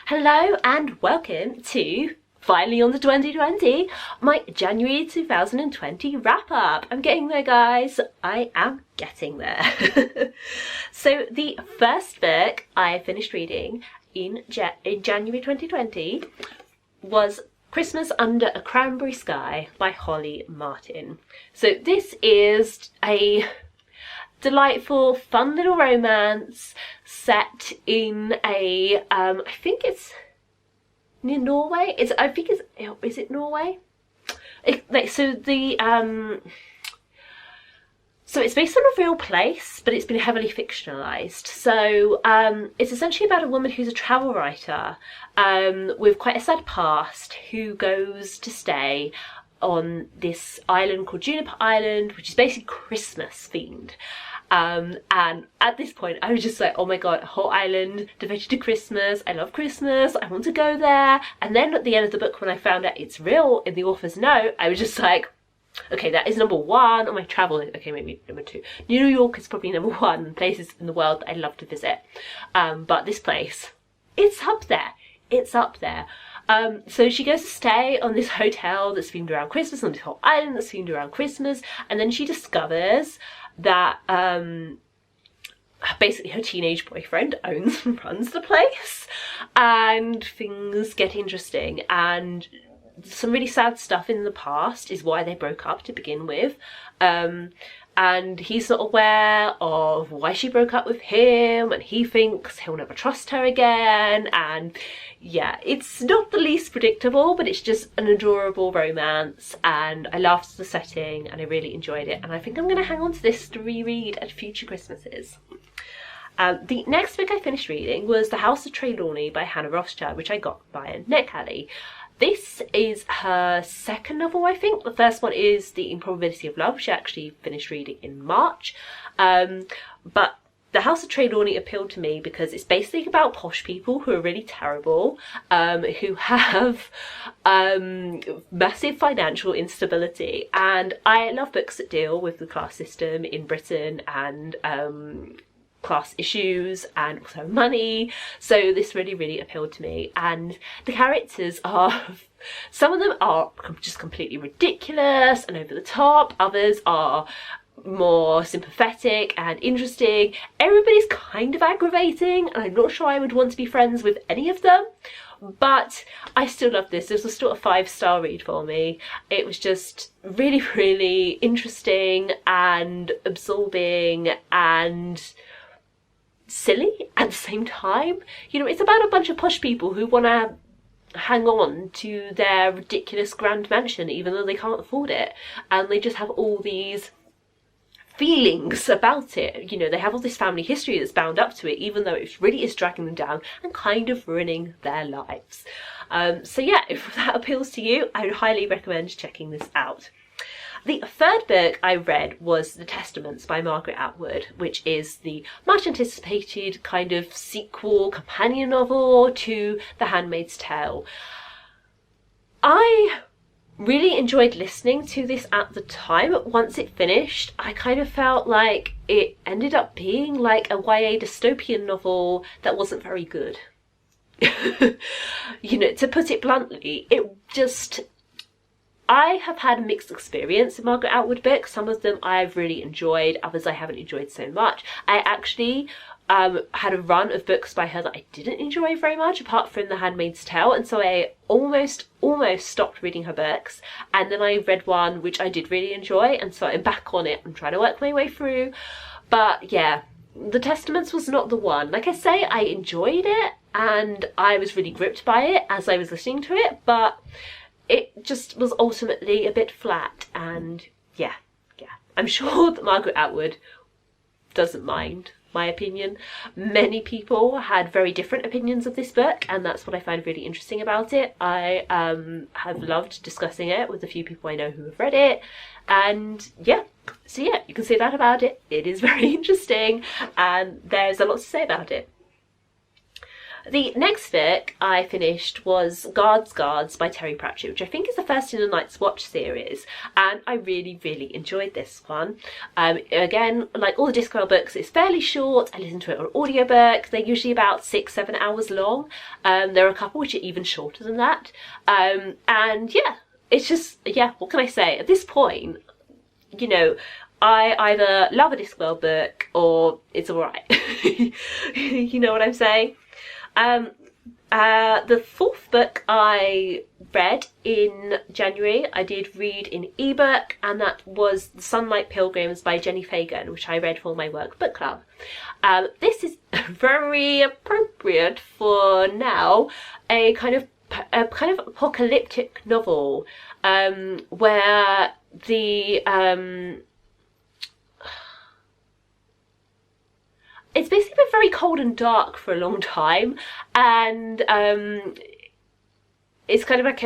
Hello and welcome to Finally on the 2020, my January 2020 wrap up. I'm getting there, guys. I am getting there. So the first book I finished reading in January 2020 was Christmas Under a Cranberry Sky by Holly Martin. So this is a delightful, fun little romance set in a, I think it's near Norway. Is it Norway? So it's based on a real place, but it's been heavily fictionalised. So it's essentially about a woman who's a travel writer with quite a sad past who goes to stay on this island called Juniper Island, which is basically Christmas themed. And at this point I was just like, oh my god, a whole island devoted to Christmas. I love Christmas, I want to go there. And then at the end of the book, when I found out it's real in the author's note, I was just like, okay, that is number one on my travel list. Okay, maybe number two. New York is probably number one places in the world that I love to visit. But this place, it's up there. It's up there. So she goes to stay on this hotel that's themed around Christmas, on this whole island that's themed around Christmas, and then she discovers that basically her teenage boyfriend owns and runs the place, and things get interesting, and some really sad stuff in the past is why they broke up to begin with. And he's not aware of why she broke up with him, and he thinks he'll never trust her again. And yeah, it's not the least predictable, but it's just an adorable romance, and I loved the setting and I really enjoyed it, and I think I'm going to hang on to this to reread at future Christmases. The next book I finished reading was The House of Trelawney by Hannah Rothschild, which I got via NetGalley. This is her second novel, I think. The first one is The Improbability of Love, which I actually finished reading in March. But The House of Trelawney appealed to me because it's basically about posh people who are really terrible, who have massive financial instability. And I love books that deal with the class system in Britain and class issues and also money, so this really appealed to me. And the characters are, some of them are just completely ridiculous and over the top, others are more sympathetic and interesting. Everybody's kind of aggravating, and I'm not sure I would want to be friends with any of them, but I still love this. This was still a 5-star read for me. It was just really interesting and absorbing and silly at the same time. You know, it's about a bunch of posh people who want to hang on to their ridiculous grand mansion even though they can't afford it, and they just have all these feelings about it. You know, they have all this family history that's bound up to it, even though it really is dragging them down and kind of ruining their lives. So yeah, if that appeals to you, I would highly recommend checking this out. The third book I read was The Testaments by Margaret Atwood, which is the much anticipated kind of sequel companion novel to The Handmaid's Tale. I really enjoyed listening to this at the time. Once it finished, I kind of felt like it ended up being like a YA dystopian novel that wasn't very good. You know, to put it bluntly, I have had a mixed experience with Margaret Atwood books. Some of them I've really enjoyed, others I haven't enjoyed so much. I actually had a run of books by her that I didn't enjoy very much, apart from The Handmaid's Tale, and so I almost stopped reading her books. And then I read one which I did really enjoy, and so I'm back on it. I'm trying to work my way through. But yeah, The Testaments was not the one. Like I say, I enjoyed it, and I was really gripped by it as I was listening to it, but it just was ultimately a bit flat. And yeah, I'm sure that Margaret Atwood doesn't mind my opinion. Many people had very different opinions of this book, and that's what I find really interesting about it. I have loved discussing it with a few people I know who have read it, and yeah, so yeah, you can say that about it. It is very interesting, and there's a lot to say about it. The next book I finished was Guards by Terry Pratchett, which I think is the first in the Night's Watch series, and I really, really enjoyed this one. Again, like all the Discworld books, it's fairly short. I listened to it on audiobook. They're usually about 6-7 hours long. There are a couple which are even shorter than that. And yeah, it's just, yeah, what can I say? At this point, you know, I either love a Discworld book or it's alright. You know what I'm saying? The fourth book I read in January, I did read in ebook, and that was The Sunlight Pilgrims by Jenny Fagan, which I read for my work book club. This is very appropriate for now, a kind of apocalyptic novel, where the it's basically been very cold and dark for a long time, and it's kind of like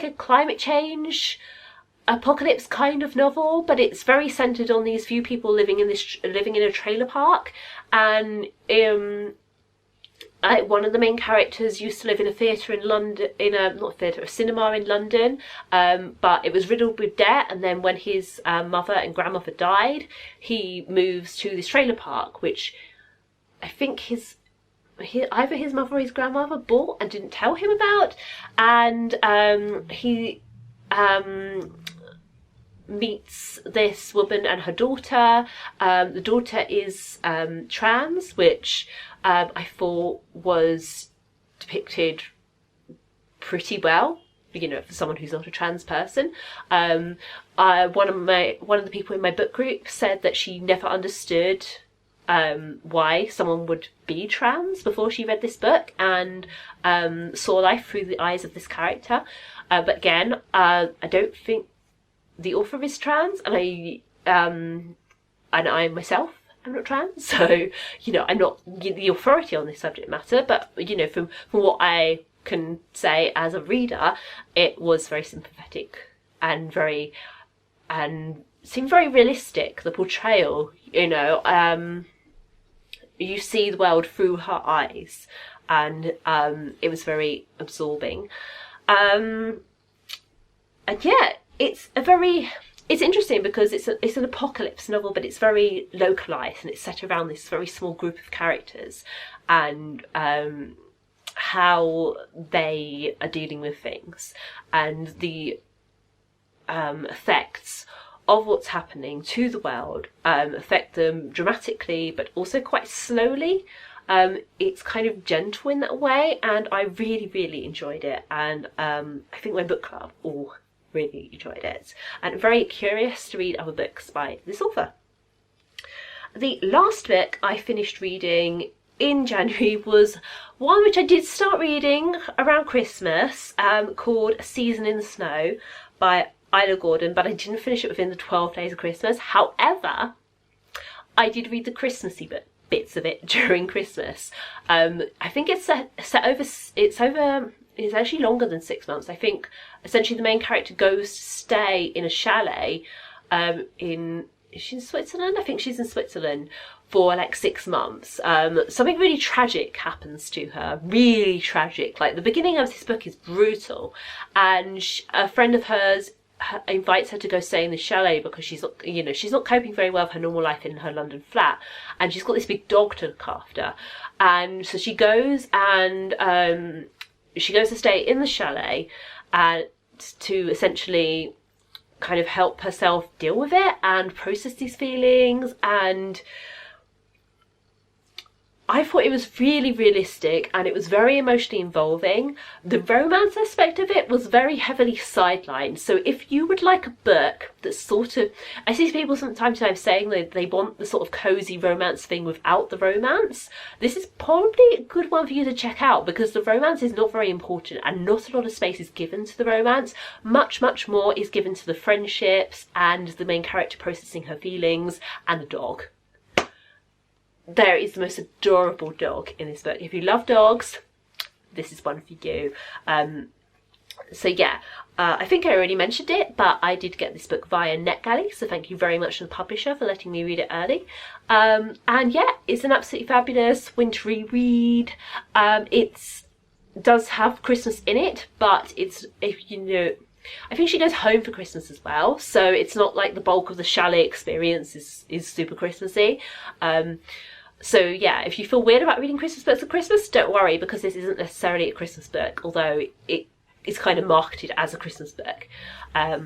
a climate change apocalypse kind of novel, but it's very centered on these few people living in a trailer park, and one of the main characters used to live in a theatre in London, a cinema in London, but it was riddled with debt, and then when his mother and grandmother died, he moves to this trailer park, which I think either his mother or his grandmother bought and didn't tell him about, and he meets this woman and her daughter. The daughter is trans, which I thought was depicted pretty well, you know, for someone who's not a trans person. One of the people in my book group said that she never understood why someone would be trans before she read this book, and saw life through the eyes of this character. But again, I don't think the author is trans, and I myself am not trans, so, you know, I'm not the authority on this subject matter, but, you know, from what I can say as a reader, it was very sympathetic and seemed very realistic, the portrayal, you know. You see the world through her eyes, and it was very absorbing. And yeah, it's interesting because it's an apocalypse novel, but it's very localized, and it's set around this very small group of characters, and how they are dealing with things, and the effects of what's happening to the world affect them dramatically, but also quite slowly. It's kind of gentle in that way, and I really, really enjoyed it, and I think my book club all really enjoyed it, and I'm very curious to read other books by this author. The last book I finished reading in January was one which I did start reading around Christmas, called A Season in the Snow by Isla Gordon, but I didn't finish it within the 12 days of Christmas. However, I did read the Christmassy bits of it during Christmas. I think it's actually longer than 6 months. I think essentially the main character goes to stay in a chalet is she in Switzerland? I think she's in Switzerland for like 6 months. Something really tragic happens to her, really tragic. Like, the beginning of this book is brutal, and a friend of hers invites her to go stay in the chalet because she's not coping very well with her normal life in her London flat, and she's got this big dog to look after, and so she goes to stay in the chalet to essentially kind of help herself deal with it and process these feelings. And I thought it was really realistic, and it was very emotionally involving. The romance aspect of it was very heavily sidelined. So if you would like a book that's sort of, I see people sometimes saying that they want the sort of cozy romance thing without the romance, this is probably a good one for you to check out, because the romance is not very important, and not a lot of space is given to the romance. Much more is given to the friendships and the main character processing her feelings and the dog. There is the most adorable dog in this book. If you love dogs, this is one for you. So yeah, I think I already mentioned it, but I did get this book via NetGalley, so thank you very much to the publisher for letting me read it early. And yeah, it's an absolutely fabulous wintry read. It does have Christmas in it, but it's, if you know, I think she goes home for Christmas as well, so it's not like the bulk of the chalet experience is super Christmassy. So yeah, if you feel weird about reading Christmas books at Christmas, don't worry, because this isn't necessarily a Christmas book, although it's kind of marketed as a Christmas book. But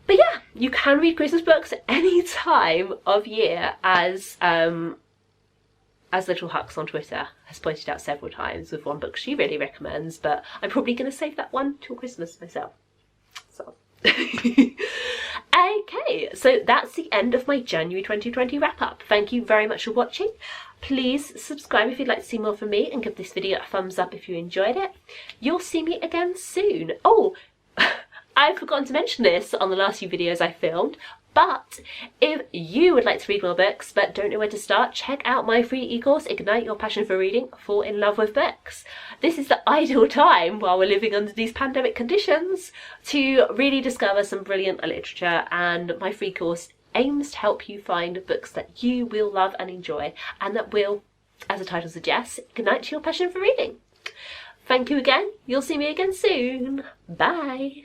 yeah, you can read Christmas books at any time of year, as Little Hux on Twitter has pointed out several times with one book she really recommends, but I'm probably going to save that one till Christmas myself. So. Okay, so that's the end of my January 2020 wrap up. Thank you very much for watching. Please subscribe if you'd like to see more from me, and give this video a thumbs up if you enjoyed it. You'll see me again soon. Oh, I've forgotten to mention this on the last few videos I filmed, but if you would like to read more books but don't know where to start, check out my free e-course, Ignite Your Passion for Reading, Fall in Love with Books. This is the ideal time, while we're living under these pandemic conditions, to really discover some brilliant literature, and my free course aims to help you find books that you will love and enjoy, and that will, as the title suggests, ignite your passion for reading. Thank you again. You'll see me again soon. Bye.